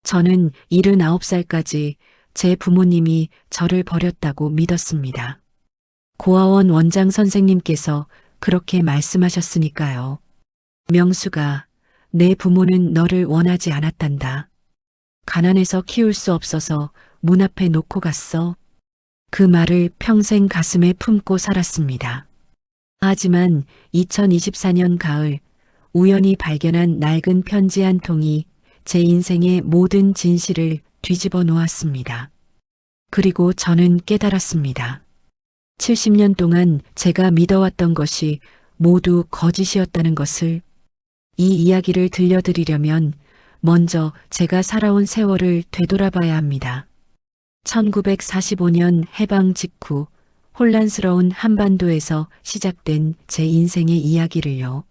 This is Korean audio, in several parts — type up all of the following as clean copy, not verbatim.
저는 79살까지 제 부모님이 저를 버렸다고 믿었습니다. 고아원 원장 선생님께서 그렇게 말씀하셨으니까요. 명수가, 내 부모는 너를 원하지 않았단다. 가난해서 키울 수 없어서 문 앞에 놓고 갔어. 그 말을 평생 가슴에 품고 살았습니다. 하지만 2024년 가을 우연히 발견한 낡은 편지 한 통이 제 인생의 모든 진실을 뒤집어 놓았습니다. 그리고 저는 깨달았습니다. 70년 동안 제가 믿어왔던 것이 모두 거짓이었다는 것을. 이 이야기를 들려드리려면 먼저 제가 살아온 세월을 되돌아봐야 합니다. 1945년 해방 직후 혼란스러운 한반도에서 시작된 제 인생의 이야기를요.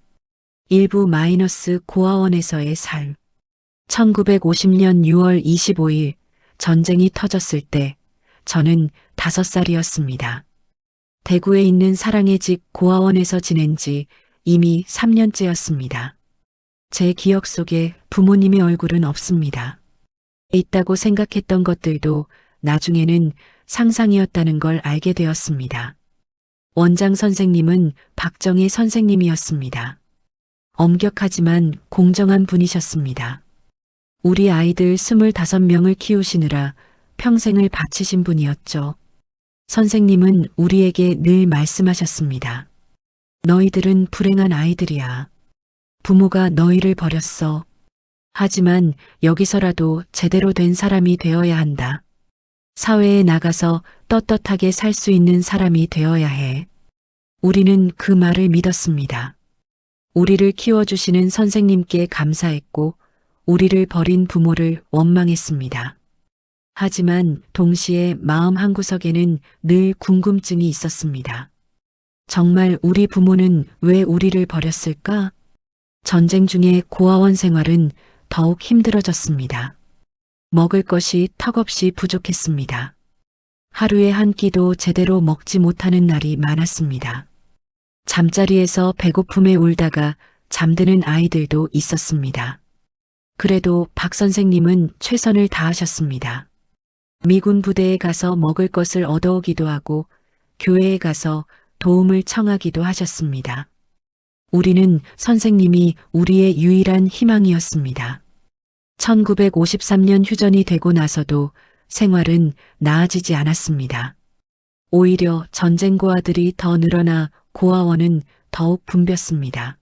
일부 마이너스 고아원에서의 삶. 1950년 6월 25일 전쟁이 터졌을 때 저는 5살이었습니다. 대구에 있는 사랑의 집 고아원에서 지낸 지 이미 3년째였습니다. 제 기억 속에 부모님의 얼굴은 없습니다. 있다고 생각했던 것들도 나중에는 상상이었다는 걸 알게 되었습니다. 원장 선생님은 박정희 선생님이었습니다. 엄격하지만 공정한 분이셨습니다. 우리 아이들 25명을 키우시느라 평생을 바치신 분이었죠. 선생님은 우리에게 늘 말씀하셨습니다. 너희들은 불행한 아이들이야. 부모가 너희를 버렸어. 하지만 여기서라도 제대로 된 사람이 되어야 한다. 사회에 나가서 떳떳하게 살 수 있는 사람이 되어야 해. 우리는 그 말을 믿었습니다. 우리를 키워주시는 선생님께 감사했고 우리를 버린 부모를 원망했습니다. 하지만 동시에 마음 한구석에는 늘 궁금증이 있었습니다. 정말 우리 부모는 왜 우리를 버렸을까? 전쟁 중에 고아원 생활은 더욱 힘들어졌습니다. 먹을 것이 턱없이 부족했습니다. 하루에 한 끼도 제대로 먹지 못하는 날이 많았습니다. 잠자리에서 배고픔에 울다가 잠드는 아이들도 있었습니다. 그래도 박 선생님은 최선을 다하셨습니다. 미군 부대에 가서 먹을 것을 얻어오기도 하고 교회에 가서 도움을 청하기도 하셨습니다. 우리는 선생님이 우리의 유일한 희망이었습니다. 1953년 휴전이 되고 나서도 생활은 나아지지 않았습니다. 오히려 전쟁 고아들이 더 늘어나 고아원은 더욱 붐볐습니다.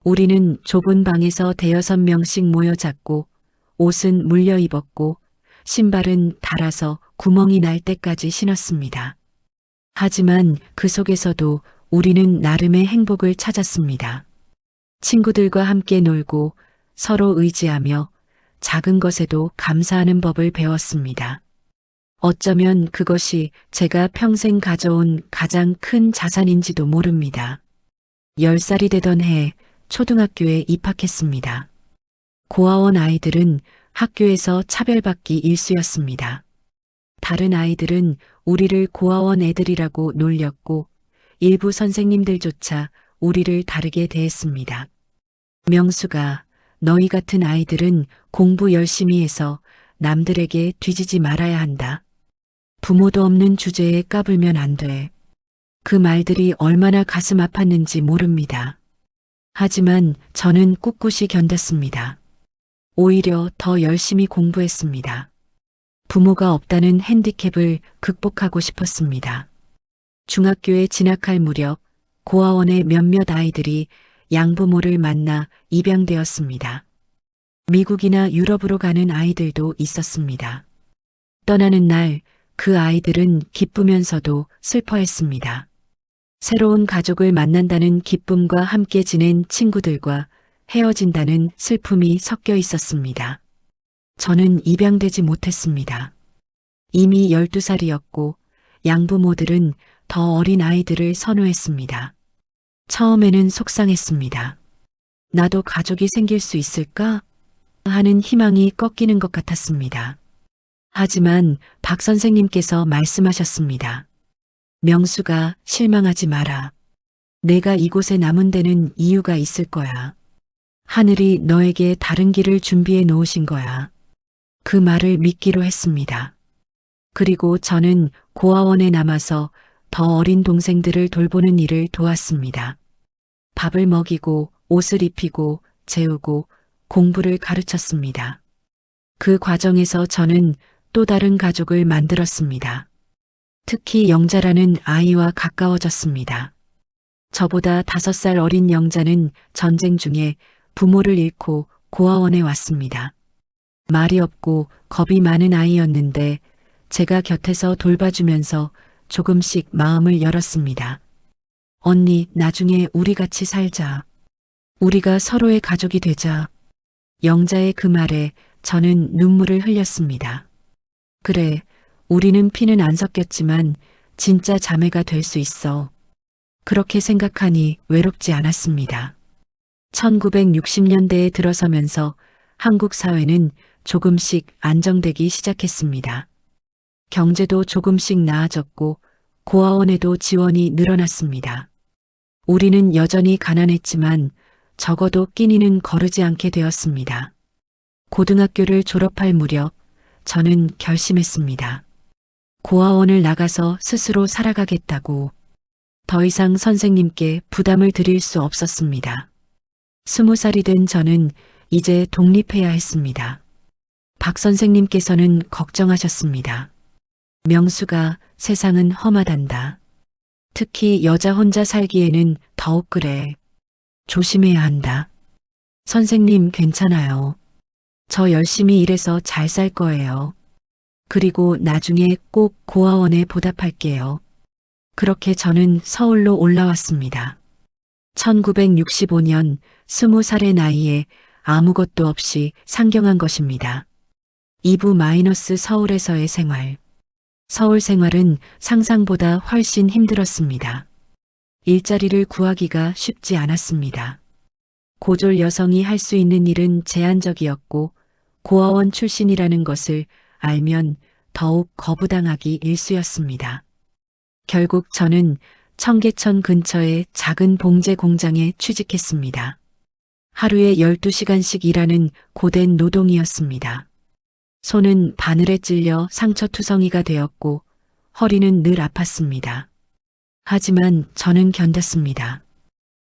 우리는 좁은 방에서 5-6명씩 모여 잤고 옷은 물려 입었고 신발은 닳아서 구멍이 날 때까지 신었습니다. 하지만 그 속에서도 우리는 나름의 행복을 찾았습니다. 친구들과 함께 놀고 서로 의지하며 작은 것에도 감사하는 법을 배웠습니다. 어쩌면 그것이 제가 평생 가져온 가장 큰 자산인지도 모릅니다. 10살이 되던 해 초등학교에 입학했습니다. 고아원 아이들은 학교에서 차별받기 일쑤였습니다. 다른 아이들은 우리를 고아원 애들이라고 놀렸고 일부 선생님들조차 우리를 다르게 대했습니다. 명수가, 너희 같은 아이들은 공부 열심히 해서 남들에게 뒤지지 말아야 한다. 부모도 없는 주제에 까불면 안 돼. 그 말들이 얼마나 가슴 아팠는지 모릅니다. 하지만 저는 꿋꿋이 견뎠습니다. 오히려 더 열심히 공부했습니다. 부모가 없다는 핸디캡을 극복하고 싶었습니다. 중학교에 진학할 무렵 고아원의 몇몇 아이들이 양부모를 만나 입양되었습니다. 미국이나 유럽으로 가는 아이들도 있었습니다. 떠나는 날 그 아이들은 기쁘면서도 슬퍼했습니다. 새로운 가족을 만난다는 기쁨과 함께 지낸 친구들과 헤어진다는 슬픔이 섞여 있었습니다. 저는 입양되지 못했습니다. 이미 12살이었고 양부모들은 더 어린 아이들을 선호했습니다. 처음에는 속상했습니다. 나도 가족이 생길 수 있을까? 하는 희망이 꺾이는 것 같았습니다. 하지만 박 선생님께서 말씀하셨습니다. 명수가 실망하지 마라. 내가 이곳에 남은 데는 이유가 있을 거야. 하늘이 너에게 다른 길을 준비해 놓으신 거야. 그 말을 믿기로 했습니다. 그리고 저는 고아원에 남아서 더 어린 동생들을 돌보는 일을 도왔습니다. 밥을 먹이고 옷을 입히고 재우고 공부를 가르쳤습니다. 그 과정에서 저는 또 다른 가족을 만들었습니다. 특히 영자라는 아이와 가까워졌습니다. 저보다 5살 어린 영자는 전쟁 중에 부모를 잃고 고아원에 왔습니다. 말이 없고 겁이 많은 아이였는데 제가 곁에서 돌봐주면서 조금씩 마음을 열었습니다. 언니, 나중에 우리 같이 살자. 우리가 서로의 가족이 되자. 영자의 그 말에 저는 눈물을 흘렸습니다. 그래, 우리는 피는 안 섞였지만 진짜 자매가 될 수 있어. 그렇게 생각하니 외롭지 않았습니다. 1960년대에 들어서면서 한국 사회는 조금씩 안정되기 시작했습니다. 경제도 조금씩 나아졌고 고아원에도 지원이 늘어났습니다. 우리는 여전히 가난했지만 적어도 끼니는 거르지 않게 되었습니다. 고등학교를 졸업할 무렵 저는 결심했습니다. 고아원을 나가서 스스로 살아가겠다고. 더 이상 선생님께 부담을 드릴 수 없었습니다. 20살이 된 저는 이제 독립해야 했습니다. 박 선생님께서는 걱정하셨습니다. 명수가 세상은 험하단다. 특히 여자 혼자 살기에는 더욱 그래. 조심해야 한다. 선생님 괜찮아요. 저 열심히 일해서 잘 살 거예요. 그리고 나중에 꼭 고아원에 보답할게요. 그렇게 저는 서울로 올라왔습니다. 1965년 20살의 나이에 아무것도 없이 상경한 것입니다. 2부- 서울에서의 생활. 서울 생활은 상상보다 훨씬 힘들었습니다. 일자리를 구하기가 쉽지 않았습니다. 고졸 여성이 할 수 있는 일은 제한적이었고 고아원 출신이라는 것을 알면 더욱 거부당하기 일쑤였습니다. 결국 저는 청계천 근처의 작은 봉제 공장에 취직했습니다. 하루에 12시간씩 일하는 고된 노동이었습니다. 손은 바늘에 찔려 상처투성이가 되었고 허리는 늘 아팠습니다. 하지만 저는 견뎠습니다.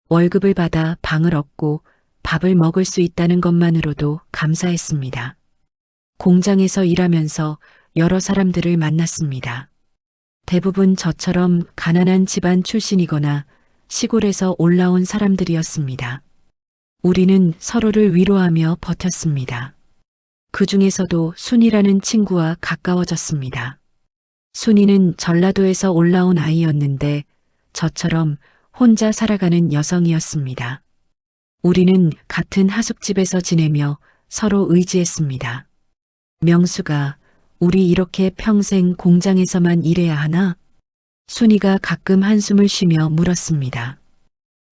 월급을 받아 방을 얻고 밥을 먹을 수 있다는 것만으로도 감사했습니다. 공장에서 일하면서 여러 사람들을 만났습니다. 대부분 저처럼 가난한 집안 출신이거나 시골에서 올라온 사람들이었습니다. 우리는 서로를 위로하며 버텼습니다. 그 중에서도 순이라는 친구와 가까워졌습니다. 순이는 전라도에서 올라온 아이였는데 저처럼 혼자 살아가는 여성이었습니다. 우리는 같은 하숙집에서 지내며 서로 의지했습니다. 명수가 우리 이렇게 평생 공장에서만 일해야 하나? 순이가 가끔 한숨을 쉬며 물었습니다.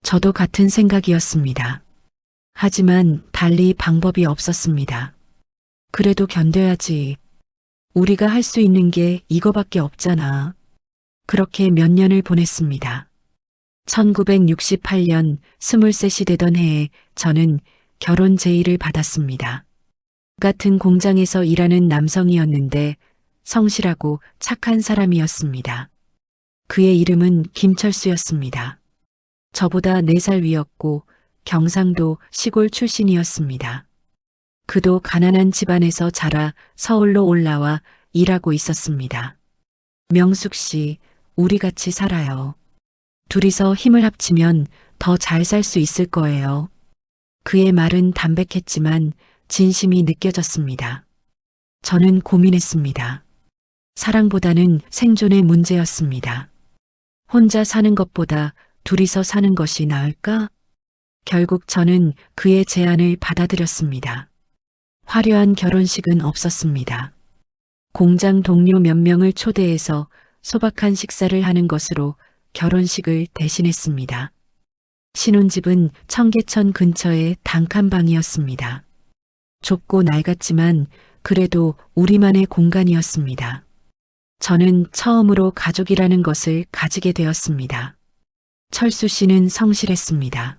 저도 같은 생각이었습니다. 하지만 달리 방법이 없었습니다. 그래도 견뎌야지. 우리가 할 수 있는 게 이거밖에 없잖아. 그렇게 몇 년을 보냈습니다. 1968년 23이 되던 해에 저는 결혼 제의를 받았습니다. 같은 공장에서 일하는 남성이었는데 성실하고 착한 사람이었습니다. 그의 이름은 김철수였습니다. 저보다 4살 위였고 경상도 시골 출신이었습니다. 그도 가난한 집안에서 자라 서울로 올라와 일하고 있었습니다. 명숙 씨, 우리 같이 살아요. 둘이서 힘을 합치면 더 잘 살 수 있을 거예요. 그의 말은 담백했지만 진심이 느껴졌습니다. 저는 고민했습니다. 사랑보다는 생존의 문제였습니다. 혼자 사는 것보다 둘이서 사는 것이 나을까? 결국 저는 그의 제안을 받아들였습니다. 화려한 결혼식은 없었습니다. 공장 동료 몇 명을 초대해서 소박한 식사를 하는 것으로 결혼식을 대신했습니다. 신혼집은 청계천 근처의 단칸방이었습니다. 좁고 낡았지만 그래도 우리만의 공간이었습니다. 저는 처음으로 가족이라는 것을 가지게 되었습니다. 철수 씨는 성실했습니다.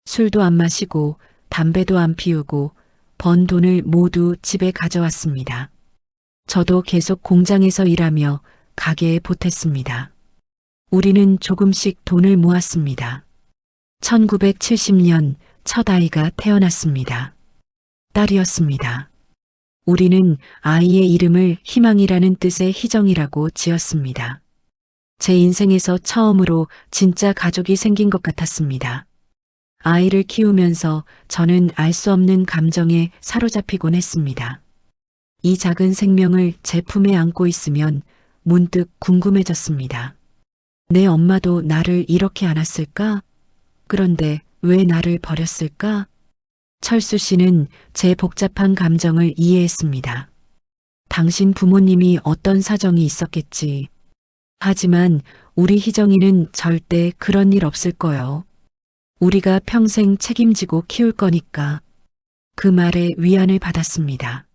술도 안 마시고 담배도 안 피우고 번 돈을 모두 집에 가져왔습니다. 저도 계속 공장에서 일하며 가게에 보탰습니다. 우리는 조금씩 돈을 모았습니다. 1970년 첫 아이가 태어났습니다. 딸이었습니다. 우리는 아이의 이름을 희망이라는 뜻의 희정이라고 지었습니다. 제 인생에서 처음으로 진짜 가족이 생긴 것 같았습니다. 아이를 키우면서 저는 알 수 없는 감정에 사로잡히곤 했습니다. 이 작은 생명을 제 품에 안고 있으면 문득 궁금해졌습니다. 내 엄마도 나를 이렇게 안았을까? 그런데 왜 나를 버렸을까? 철수 씨는 제 복잡한 감정을 이해했습니다. 당신 부모님이 어떤 사정이 있었겠지. 하지만 우리 희정이는 절대 그런 일 없을 거요. 우리가 평생 책임지고 키울 거니까. 그 말에 위안을 받았습니다.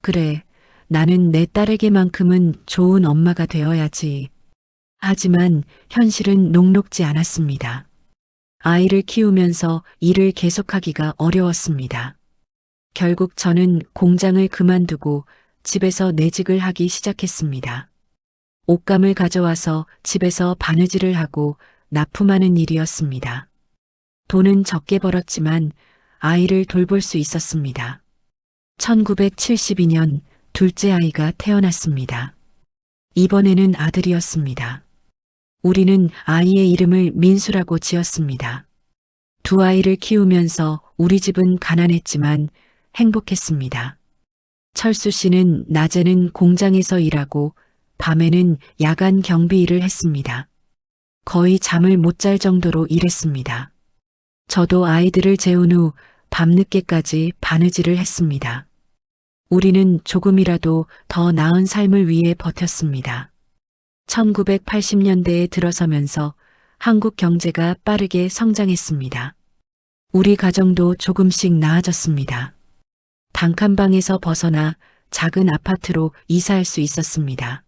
그래, 나는 내 딸에게만큼은 좋은 엄마가 되어야지. 하지만 현실은 녹록지 않았습니다. 아이를 키우면서 일을 계속하기가 어려웠습니다. 결국 저는 공장을 그만두고 집에서 내직을 하기 시작했습니다. 옷감을 가져와서 집에서 바느질을 하고 납품하는 일이었습니다. 돈은 적게 벌었지만 아이를 돌볼 수 있었습니다. 1972년 둘째 아이가 태어났습니다. 이번에는 아들이었습니다. 우리는 아이의 이름을 민수라고 지었습니다. 두 아이를 키우면서 우리 집은 가난했지만 행복했습니다. 철수 씨는 낮에는 공장에서 일하고 밤에는 야간 경비 일을 했습니다. 거의 잠을 못 잘 정도로 일했습니다. 저도 아이들을 재운 후 밤늦게까지 바느질을 했습니다. 우리는 조금이라도 더 나은 삶을 위해 버텼습니다. 1980년대에 들어서면서 한국 경제가 빠르게 성장했습니다. 우리 가정도 조금씩 나아졌습니다. 단칸방에서 벗어나 작은 아파트로 이사할 수 있었습니다.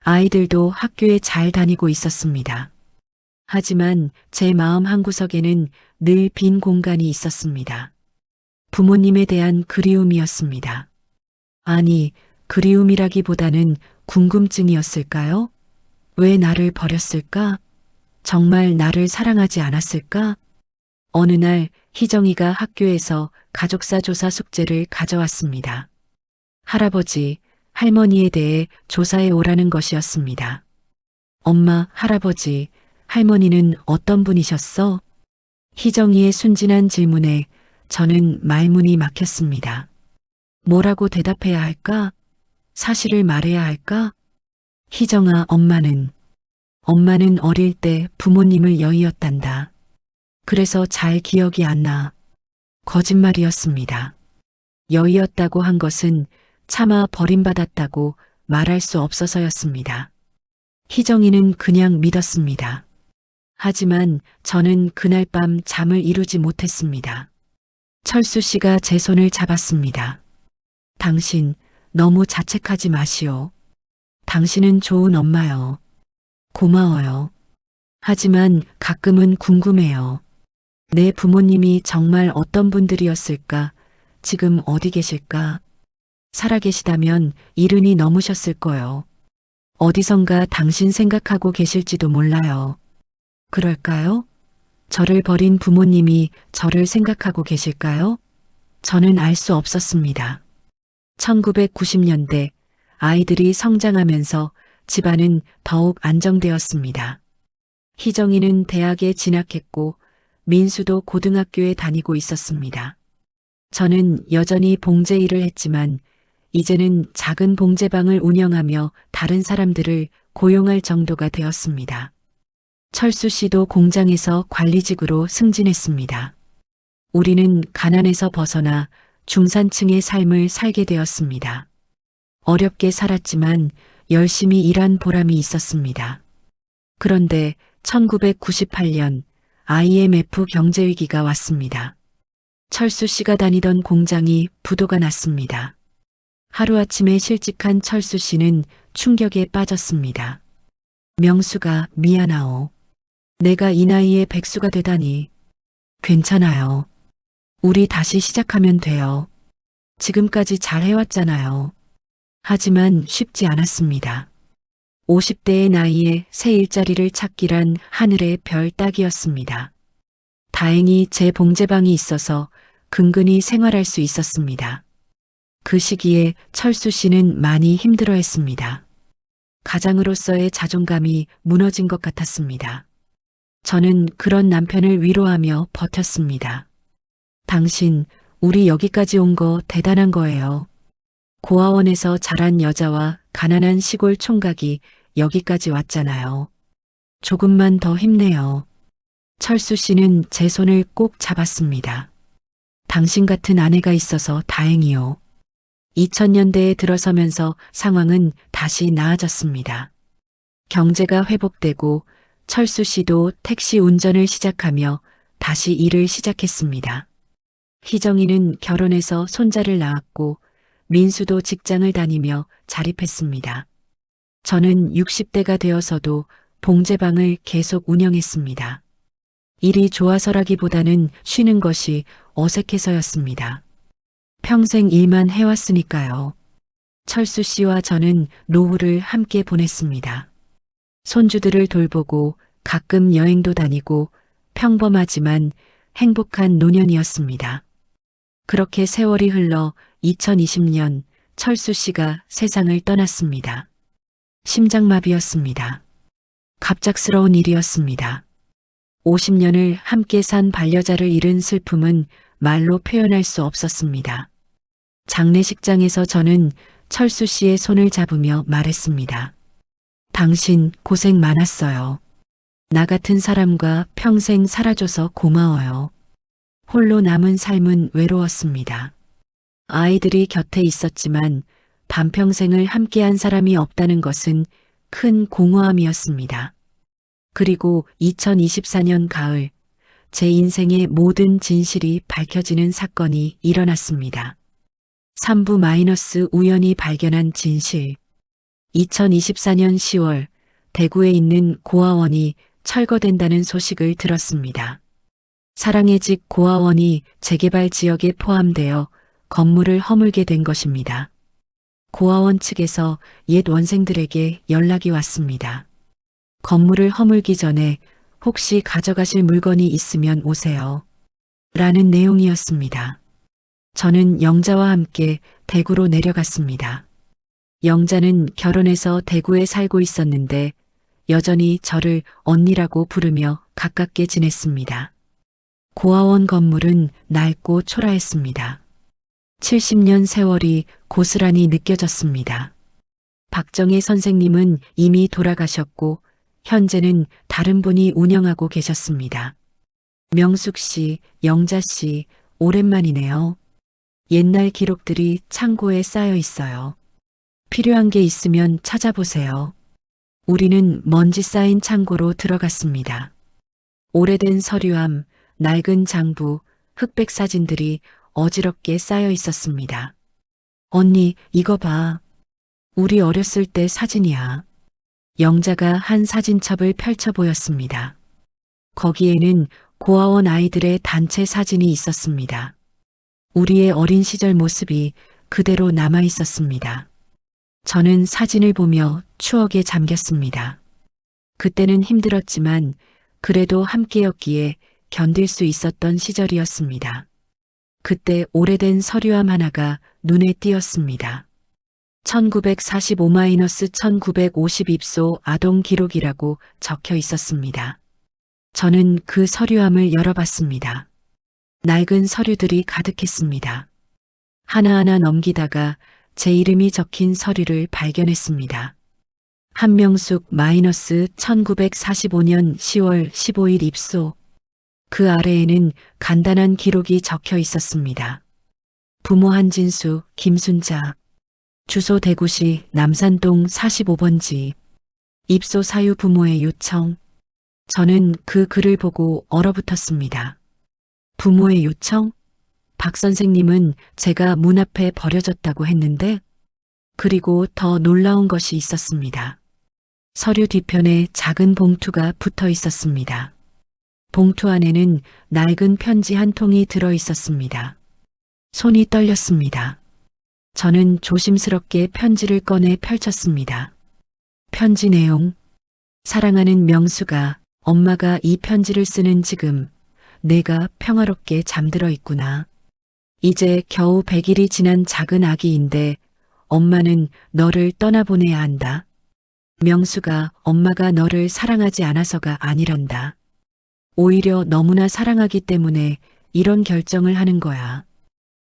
아이들도 학교에 잘 다니고 있었습니다. 하지만 제 마음 한구석에는 늘 빈 공간이 있었습니다. 부모님에 대한 그리움이었습니다. 아니, 그리움이라기보다는 궁금증이었을까요? 왜 나를 버렸을까? 정말 나를 사랑하지 않았을까? 어느 날 희정이가 학교에서 가족사 조사 숙제를 가져왔습니다. 할아버지, 할머니에 대해 조사해 오라는 것이었습니다. 엄마, 할아버지, 할머니는 어떤 분이셨어? 희정이의 순진한 질문에 저는 말문이 막혔습니다. 뭐라고 대답해야 할까? 사실을 말해야 할까? 희정아, 엄마는 어릴 때 부모님을 여의었단다. 그래서 잘 기억이 안 나. 거짓말이었습니다. 여의었다고 한 것은 차마 버림받았다고 말할 수 없어서였습니다. 희정이는 그냥 믿었습니다. 하지만 저는 그날 밤 잠을 이루지 못했습니다. 철수 씨가 제 손을 잡았습니다. 당신 너무 자책하지 마시오. 당신은 좋은 엄마요. 고마워요. 하지만 가끔은 궁금해요. 내 부모님이 정말 어떤 분들이었을까? 지금 어디 계실까? 살아계시다면 이른이 넘으셨을 거요. 어디선가 당신 생각하고 계실지도 몰라요. 그럴까요? 저를 버린 부모님이 저를 생각하고 계실까요? 저는 알 수 없었습니다. 1990년대 아이들이 성장하면서 집안은 더욱 안정되었습니다. 희정이는 대학에 진학했고 민수도 고등학교에 다니고 있었습니다. 저는 여전히 봉제 일을 했지만 이제는 작은 봉제방을 운영하며 다른 사람들을 고용할 정도가 되었습니다. 철수 씨도 공장에서 관리직으로 승진했습니다. 우리는 가난에서 벗어나 중산층의 삶을 살게 되었습니다. 어렵게 살았지만 열심히 일한 보람이 있었습니다. 그런데 1998년 IMF 경제위기가 왔습니다. 철수 씨가 다니던 공장이 부도가 났습니다. 하루아침에 실직한 철수 씨는 충격에 빠졌습니다. 명수가 미안하오. 내가 이 나이에 백수가 되다니. 괜찮아요. 우리 다시 시작하면 돼요. 지금까지 잘 해왔잖아요. 하지만 쉽지 않았습니다. 50대의 나이에 새 일자리를 찾기란 하늘의 별 따기였습니다. 다행히 제 봉제방이 있어서 근근히 생활할 수 있었습니다. 그 시기에 철수 씨는 많이 힘들어했습니다. 가장으로서의 자존감이 무너진 것 같았습니다. 저는 그런 남편을 위로하며 버텼습니다. 당신, 우리 여기까지 온 거 대단한 거예요. 고아원에서 자란 여자와 가난한 시골 총각이 여기까지 왔잖아요. 조금만 더 힘내요. 철수 씨는 제 손을 꼭 잡았습니다. 당신 같은 아내가 있어서 다행이요. 2000년대에 들어서면서 상황은 다시 나아졌습니다. 경제가 회복되고 철수 씨도 택시 운전을 시작하며 다시 일을 시작했습니다. 희정이는 결혼해서 손자를 낳았고 민수도 직장을 다니며 자립했습니다. 저는 60대가 되어서도 봉제방을 계속 운영했습니다. 일이 좋아서라기보다는 쉬는 것이 어색해서였습니다. 평생 일만 해왔으니까요. 철수 씨와 저는 노후를 함께 보냈습니다. 손주들을 돌보고 가끔 여행도 다니고 평범하지만 행복한 노년이었습니다. 그렇게 세월이 흘러 2020년 철수 씨가 세상을 떠났습니다. 심장마비였습니다. 갑작스러운 일이었습니다. 50년을 함께 산 반려자를 잃은 슬픔은 말로 표현할 수 없었습니다. 장례식장에서 저는 철수 씨의 손을 잡으며 말했습니다. 당신 고생 많았어요. 나 같은 사람과 평생 살아줘서 고마워요. 홀로 남은 삶은 외로웠습니다. 아이들이 곁에 있었지만 반평생을 함께한 사람이 없다는 것은 큰 공허함이었습니다. 그리고 2024년 가을, 제 인생의 모든 진실이 밝혀지는 사건이 일어났습니다. 3부- 우연히 발견한 진실. 2024년 10월, 대구에 있는 고아원이 철거된다는 소식을 들었습니다. 사랑의 집 고아원이 재개발 지역에 포함되어 건물을 허물게 된 것입니다. 고아원 측에서 옛 원생들에게 연락이 왔습니다. 건물을 허물기 전에 혹시 가져가실 물건이 있으면 오세요. 라는 내용이었습니다. 저는 영자와 함께 대구로 내려갔습니다. 영자는 결혼해서 대구에 살고 있었는데 여전히 저를 언니라고 부르며 가깝게 지냈습니다. 고아원 건물은 낡고 초라했습니다. 70년 세월이 고스란히 느껴졌습니다. 박정혜 선생님은 이미 돌아가셨고 현재는 다른 분이 운영하고 계셨습니다. 명숙 씨, 영자 씨, 오랜만이네요. 옛날 기록들이 창고에 쌓여 있어요. 필요한 게 있으면 찾아보세요. 우리는 먼지 쌓인 창고로 들어갔습니다. 오래된 서류함, 낡은 장부, 흑백 사진들이 어지럽게 쌓여 있었습니다. 언니, 이거 봐. 우리 어렸을 때 사진이야. 영자가 한 사진첩을 펼쳐 보였습니다. 거기에는 고아원 아이들의 단체 사진이 있었습니다. 우리의 어린 시절 모습이 그대로 남아 있었습니다. 저는 사진을 보며 추억에 잠겼습니다. 그때는 힘들었지만 그래도 함께였기에 견딜 수 있었던 시절이었습니다. 그때 오래된 서류함 하나가 눈에 띄었습니다. 1945-1950 입소 아동 기록이라고 적혀 있었습니다. 저는 그 서류함을 열어봤습니다. 낡은 서류들이 가득했습니다. 하나하나 넘기다가 제 이름이 적힌 서류를 발견했습니다. 한명숙-1945년 10월 15일 입소. 그 아래에는 간단한 기록이 적혀 있었습니다. 부모 한진수, 김순자. 주소 대구시 남산동 45번지. 입소 사유 부모의 요청. 저는 그 글을 보고 얼어붙었습니다. 부모의 요청? 박 선생님은 제가 문 앞에 버려졌다고 했는데, 그리고 더 놀라운 것이 있었습니다. 서류 뒤편에 작은 봉투가 붙어 있었습니다. 봉투 안에는 낡은 편지 한 통이 들어 있었습니다. 손이 떨렸습니다. 저는 조심스럽게 편지를 꺼내 펼쳤습니다. 편지 내용. 사랑하는 명수가, 엄마가 이 편지를 쓰는 지금 내가 평화롭게 잠들어 있구나. 이제 겨우 100일이 지난 작은 아기인데 엄마는 너를 떠나보내야 한다. 명수가 엄마가 너를 사랑하지 않아서가 아니란다. 오히려 너무나 사랑하기 때문에 이런 결정을 하는 거야.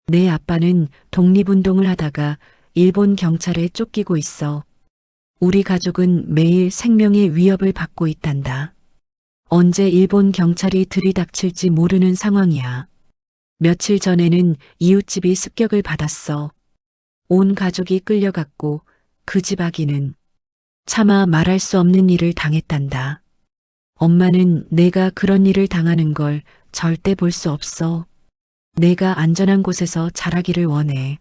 내 아빠는 독립운동을 하다가 일본 경찰에 쫓기고 있어. 우리 가족은 매일 생명의 위협을 받고 있단다. 언제 일본 경찰이 들이닥칠지 모르는 상황이야. 며칠 전에는 이웃집이 습격을 받았어. 온 가족이 끌려갔고 그 집 아기는 차마 말할 수 없는 일을 당했단다. 엄마는 내가 그런 일을 당하는 걸 절대 볼 수 없어. 내가 안전한 곳에서 자라기를 원해.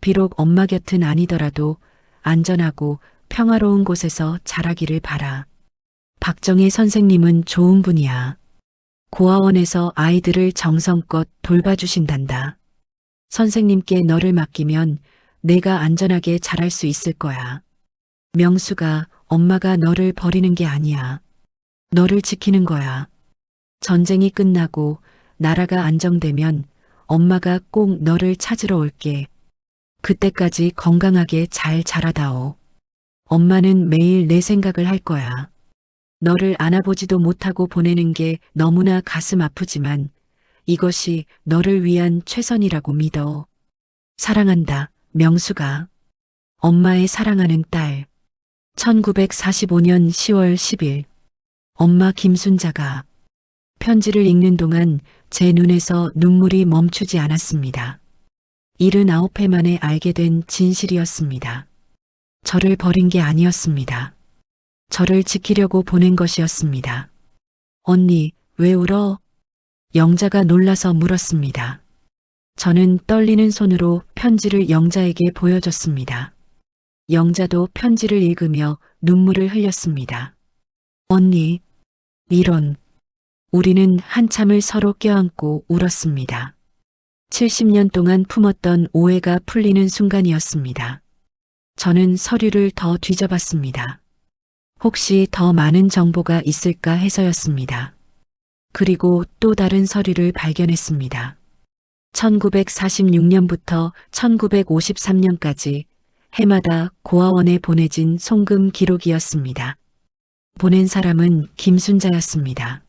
비록 엄마 곁은 아니더라도 안전하고 평화로운 곳에서 자라기를 바라. 박정희 선생님은 좋은 분이야. 고아원에서 아이들을 정성껏 돌봐주신단다. 선생님께 너를 맡기면 내가 안전하게 자랄 수 있을 거야. 명수가 엄마가 너를 버리는 게 아니야. 너를 지키는 거야. 전쟁이 끝나고 나라가 안정되면 엄마가 꼭 너를 찾으러 올게. 그때까지 건강하게 잘 자라다오. 엄마는 매일 내 생각을 할 거야. 너를 안아보지도 못하고 보내는 게 너무나 가슴 아프지만 이것이 너를 위한 최선이라고 믿어. 사랑한다, 명수가. 엄마의 사랑하는 딸. 1945년 10월 10일. 엄마 김순자가. 편지를 읽는 동안 제 눈에서 눈물이 멈추지 않았습니다. 79회 만에 알게 된 진실이었습니다. 저를 버린 게 아니었습니다. 저를 지키려고 보낸 것이었습니다. 언니, 왜 울어? 영자가 놀라서 물었습니다. 저는 떨리는 손으로 편지를 영자에게 보여줬습니다. 영자도 편지를 읽으며 눈물을 흘렸습니다. 언니, 이런. 우리는 한참을 서로 껴안고 울었습니다. 70년 동안 품었던 오해가 풀리는 순간이었습니다. 저는 서류를 더 뒤져봤습니다. 혹시 더 많은 정보가 있을까 해서였습니다. 그리고 또 다른 서류를 발견했습니다. 1946년부터 1953년까지 해마다 고아원에 보내진 송금 기록이었습니다. 보낸 사람은 김순자였습니다.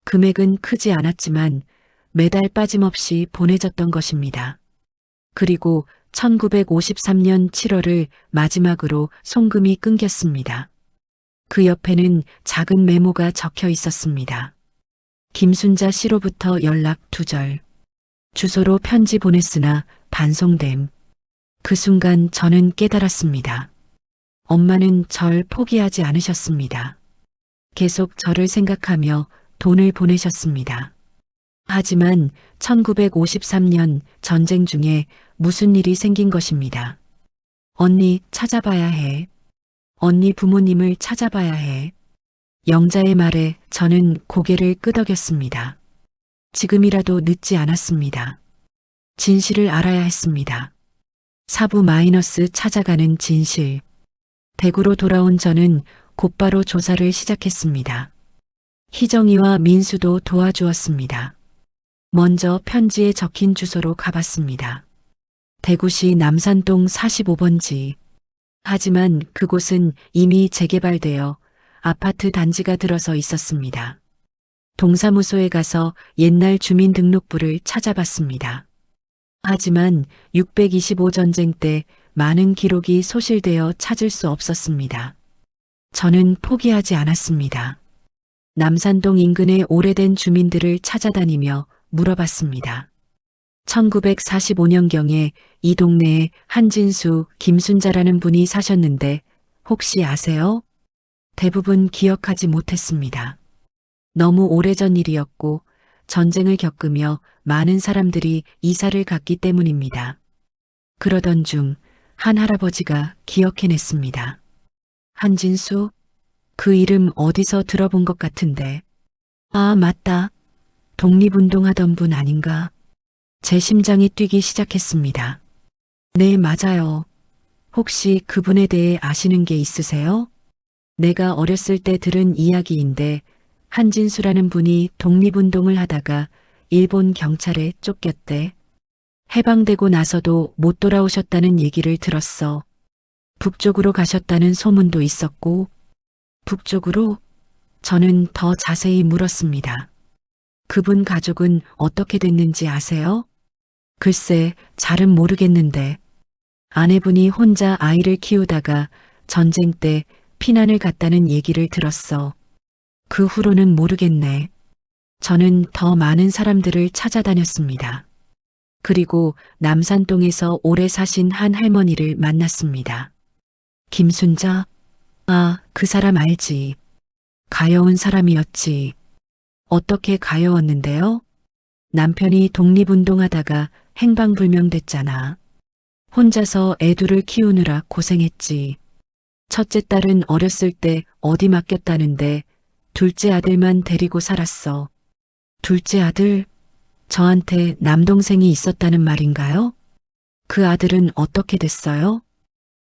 금액은 크지 않았지만 매달 빠짐없이 보내졌던 것입니다. 그리고 1953년 7월을 마지막으로 송금이 끊겼습니다. 그 옆에는 작은 메모가 적혀 있었습니다. 김순자 씨로부터 연락 2절. 주소로 편지 보냈으나 반송됨. 그 순간 저는 깨달았습니다. 엄마는 절 포기하지 않으셨습니다. 계속 저를 생각하며 돈을 보내셨습니다. 하지만 1953년 전쟁 중에 무슨 일이 생긴 것입니다. 언니 찾아봐야 해. 언니 부모님을 찾아봐야 해. 영자의 말에 저는 고개를 끄덕였습니다. 지금이라도 늦지 않았습니다. 진실을 알아야 했습니다. 사부 마이너스 찾아가는 진실. 대구로 돌아온 저는 곧바로 조사를 시작했습니다. 희정이와 민수도 도와주었습니다. 먼저 편지에 적힌 주소로 가봤습니다. 대구시 남산동 45번지. 하지만 그곳은 이미 재개발되어 아파트 단지가 들어서 있었습니다. 동사무소에 가서 옛날 주민등록부를 찾아봤습니다. 하지만 625 전쟁 때 많은 기록이 소실되어 찾을 수 없었습니다. 저는 포기하지 않았습니다. 남산동 인근의 오래된 주민들을 찾아다니며 물어봤습니다. 1945년경에 이 동네에 한진수, 김순자라는 분이 사셨는데 혹시 아세요? 대부분 기억하지 못했습니다. 너무 오래전 일이었고 전쟁을 겪으며 많은 사람들이 이사를 갔기 때문입니다. 그러던 중 한 할아버지가 기억해냈습니다. 한진수? 그 이름 어디서 들어본 것 같은데. 아, 맞다. 독립운동하던 분 아닌가? 제 심장이 뛰기 시작했습니다. 네, 맞아요. 혹시 그분에 대해 아시는 게 있으세요? 내가 어렸을 때 들은 이야기인데 한진수라는 분이 독립운동을 하다가 일본 경찰에 쫓겼대. 해방되고 나서도 못 돌아오셨다는 얘기를 들었어. 북쪽으로 가셨다는 소문도 있었고, 북쪽으로? 저는 더 자세히 물었습니다. 그분 가족은 어떻게 됐는지 아세요? 글쎄, 잘은 모르겠는데, 아내분이 혼자 아이를 키우다가 전쟁 때 피난을 갔다는 얘기를 들었어. 그 후로는 모르겠네. 저는 더 많은 사람들을 찾아다녔습니다. 그리고 남산동에서 오래 사신 한 할머니를 만났습니다. 김순자? 아, 그 사람 알지. 가여운 사람이었지. 어떻게 가여웠는데요? 남편이 독립운동하다가 행방불명됐잖아. 혼자서 애들을 키우느라 고생했지. 첫째 딸은 어렸을 때 어디 맡겼다는데 둘째 아들만 데리고 살았어. 둘째 아들? 저한테 남동생이 있었다는 말인가요? 그 아들은 어떻게 됐어요?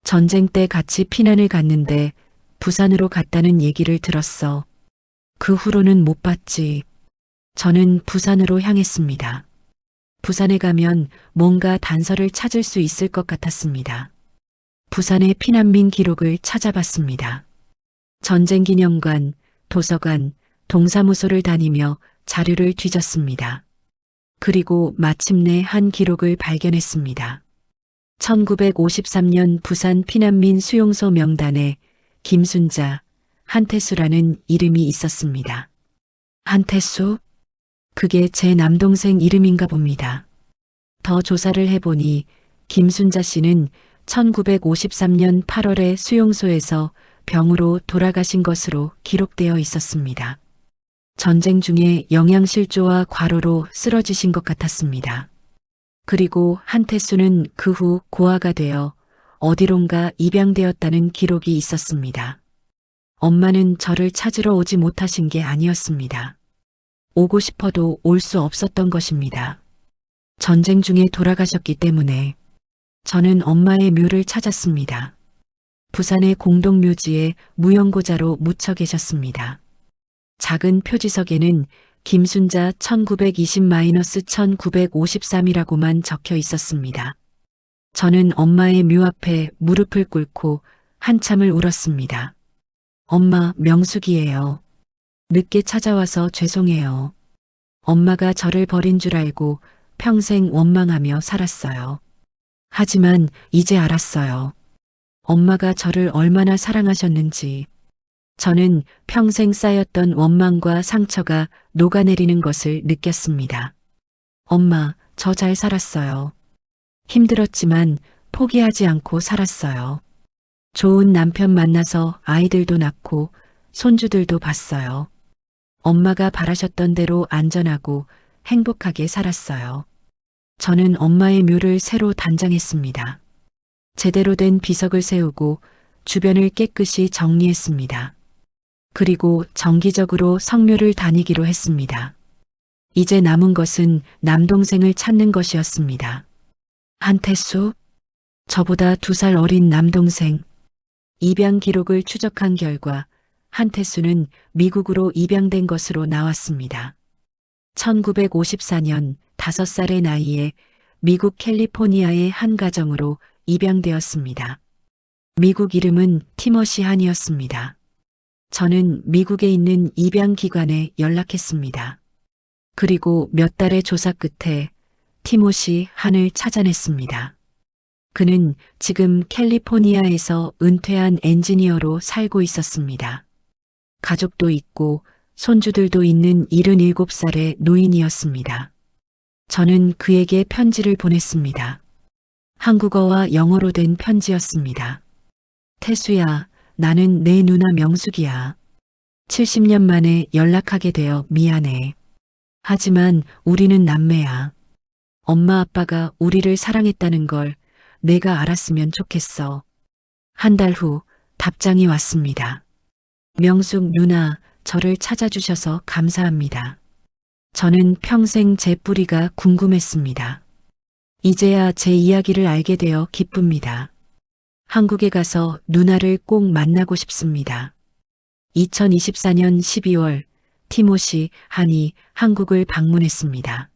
전쟁 때 같이 피난을 갔는데 부산으로 갔다는 얘기를 들었어. 그 후로는 못 봤지. 저는 부산으로 향했습니다. 부산에 가면 뭔가 단서를 찾을 수 있을 것 같았습니다. 부산의 피난민 기록을 찾아봤습니다. 전쟁기념관, 도서관, 동사무소를 다니며 자료를 뒤졌습니다. 그리고 마침내 한 기록을 발견했습니다. 1953년 부산 피난민 수용소 명단에 김순자, 한태수라는 이름이 있었습니다. 한태수? 그게 제 남동생 이름인가 봅니다. 더 조사를 해보니 김순자 씨는 1953년 8월에 수용소에서 병으로 돌아가신 것으로 기록되어 있었습니다. 전쟁 중에 영양실조와 과로로 쓰러지신 것 같았습니다. 그리고 한태수는 그 후 고아가 되어 어디론가 입양되었다는 기록이 있었습니다. 엄마는 저를 찾으러 오지 못하신 게 아니었습니다. 오고 싶어도 올 수 없었던 것입니다. 전쟁 중에 돌아가셨기 때문에 저는 엄마의 묘를 찾았습니다. 부산의 공동묘지에 무용고자로 묻혀 계셨습니다. 작은 표지석에는 김순자 1920-1953이라고만 적혀 있었습니다. 저는 엄마의 묘 앞에 무릎을 꿇고 한참을 울었습니다. 엄마, 명숙이에요. 늦게 찾아와서 죄송해요. 엄마가 저를 버린 줄 알고 평생 원망하며 살았어요. 하지만 이제 알았어요. 엄마가 저를 얼마나 사랑하셨는지. 저는 평생 쌓였던 원망과 상처가 녹아내리는 것을 느꼈습니다. 엄마, 저 잘 살았어요. 힘들었지만 포기하지 않고 살았어요. 좋은 남편 만나서 아이들도 낳고 손주들도 봤어요. 엄마가 바라셨던 대로 안전하고 행복하게 살았어요. 저는 엄마의 묘를 새로 단장했습니다. 제대로 된 비석을 세우고 주변을 깨끗이 정리했습니다. 그리고 정기적으로 성묘를 다니기로 했습니다. 이제 남은 것은 남동생을 찾는 것이었습니다. 한태수? 저보다 2살 어린 남동생. 입양 기록을 추적한 결과 한태수는 미국으로 입양된 것으로 나왔습니다. 1954년 5살의 나이에 미국 캘리포니아의 한 가정으로 입양되었습니다. 미국 이름은 티머시 한이었습니다. 저는 미국에 있는 입양기관에 연락했습니다. 그리고 몇 달의 조사 끝에 티모시 한을 찾아냈습니다. 그는 지금 캘리포니아에서 은퇴한 엔지니어로 살고 있었습니다. 가족도 있고 손주들도 있는 77살의 노인이었습니다. 저는 그에게 편지를 보냈습니다. 한국어와 영어로 된 편지였습니다. 태수야, 나는 내 누나 명숙이야. 70년 만에 연락하게 되어 미안해. 하지만 우리는 남매야. 엄마 아빠가 우리를 사랑했다는 걸 내가 알았으면 좋겠어. 한 달 후 답장이 왔습니다. 명숙 누나, 저를 찾아주셔서 감사합니다. 저는 평생 제 뿌리가 궁금했습니다. 이제야 제 이야기를 알게 되어 기쁩니다. 한국에 가서 누나를 꼭 만나고 싶습니다. 2024년 12월 티모시 한이 한국을 방문했습니다.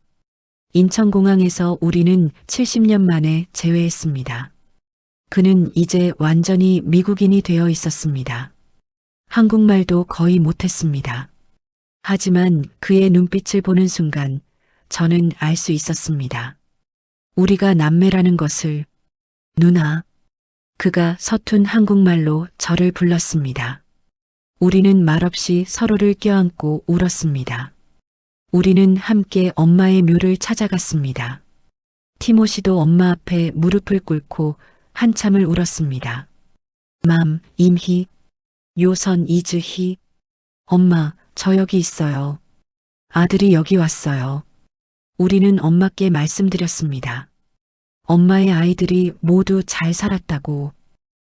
인천공항에서 우리는 70년 만에 재회했습니다. 그는 이제 완전히 미국인이 되어 있었습니다. 한국말도 거의 못했습니다. 하지만 그의 눈빛을 보는 순간 저는 알 수 있었습니다. 우리가 남매라는 것을. 누나. 그가 서툰 한국말로 저를 불렀습니다. 우리는 말없이 서로를 껴안고 울었습니다. 우리는 함께 엄마의 묘를 찾아갔습니다. 티모시도 엄마 앞에 무릎을 꿇고 한참을 울었습니다. 맘, 임희, 요선 이즈희. 엄마, 저 여기 있어요. 아들이 여기 왔어요. 우리는 엄마께 말씀드렸습니다. 엄마의 아이들이 모두 잘 살았다고.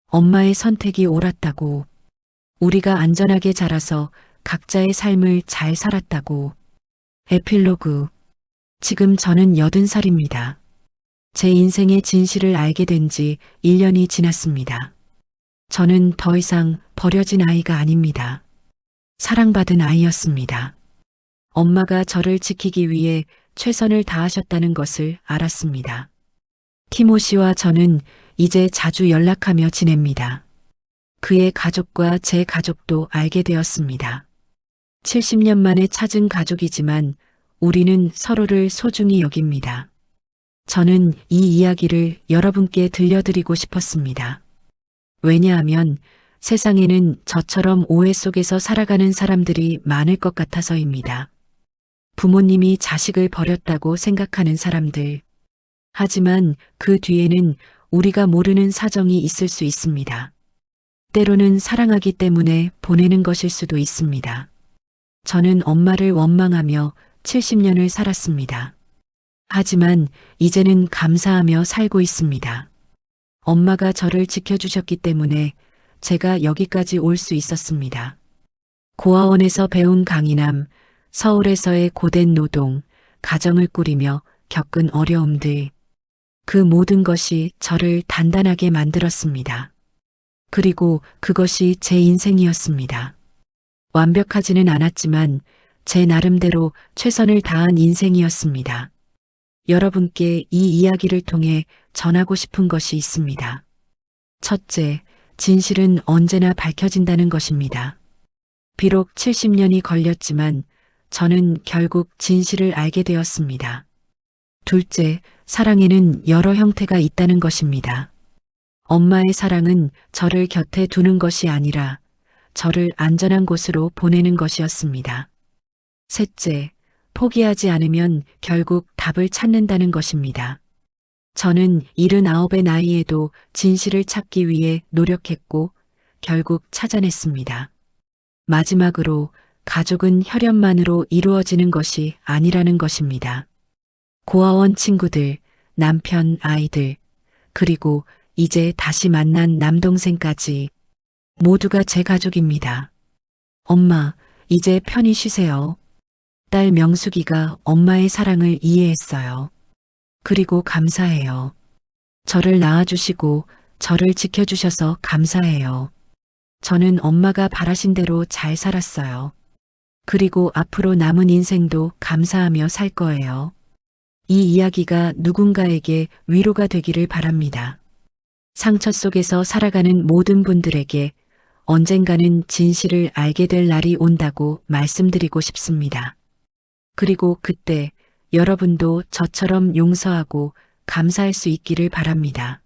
엄마의 선택이 옳았다고. 우리가 안전하게 자라서 각자의 삶을 잘 살았다고. 에필로그. 지금 저는 80살입니다. 제 인생의 진실을 알게 된 지 1년이 지났습니다. 저는 더 이상 버려진 아이가 아닙니다. 사랑받은 아이였습니다. 엄마가 저를 지키기 위해 최선을 다하셨다는 것을 알았습니다. 티모시와 저는 이제 자주 연락하며 지냅니다. 그의 가족과 제 가족도 알게 되었습니다. 70년 만에 찾은 가족이지만 우리는 서로를 소중히 여깁니다. 저는 이 이야기를 여러분께 들려드리고 싶었습니다. 왜냐하면 세상에는 저처럼 오해 속에서 살아가는 사람들이 많을 것 같아서입니다. 부모님이 자식을 버렸다고 생각하는 사람들. 하지만 그 뒤에는 우리가 모르는 사정이 있을 수 있습니다. 때로는 사랑하기 때문에 보내는 것일 수도 있습니다. 저는 엄마를 원망하며 70년을 살았습니다. 하지만 이제는 감사하며 살고 있습니다. 엄마가 저를 지켜주셨기 때문에 제가 여기까지 올 수 있었습니다. 고아원에서 배운 강인함, 서울에서의 고된 노동, 가정을 꾸리며 겪은 어려움들, 그 모든 것이 저를 단단하게 만들었습니다. 그리고 그것이 제 인생이었습니다. 완벽하지는 않았지만 제 나름대로 최선을 다한 인생이었습니다. 여러분께 이 이야기를 통해 전하고 싶은 것이 있습니다. 첫째, 진실은 언제나 밝혀진다는 것입니다. 비록 70년이 걸렸지만 저는 결국 진실을 알게 되었습니다. 둘째, 사랑에는 여러 형태가 있다는 것입니다. 엄마의 사랑은 저를 곁에 두는 것이 아니라 저를 안전한 곳으로 보내는 것이었습니다. 셋째, 포기하지 않으면 결국 답을 찾는다는 것입니다. 저는 79의 나이에도 진실을 찾기 위해 노력했고 결국 찾아냈습니다. 마지막으로 가족은 혈연만으로 이루어지는 것이 아니라는 것입니다. 고아원 친구들, 남편, 아이들, 그리고 이제 다시 만난 남동생까지 모두가 제 가족입니다. 엄마, 이제 편히 쉬세요. 딸 명숙이가 엄마의 사랑을 이해했어요. 그리고 감사해요. 저를 낳아주시고 저를 지켜주셔서 감사해요. 저는 엄마가 바라신 대로 잘 살았어요. 그리고 앞으로 남은 인생도 감사하며 살 거예요. 이 이야기가 누군가에게 위로가 되기를 바랍니다. 상처 속에서 살아가는 모든 분들에게 언젠가는 진실을 알게 될 날이 온다고 말씀드리고 싶습니다. 그리고 그때 여러분도 저처럼 용서하고 감사할 수 있기를 바랍니다.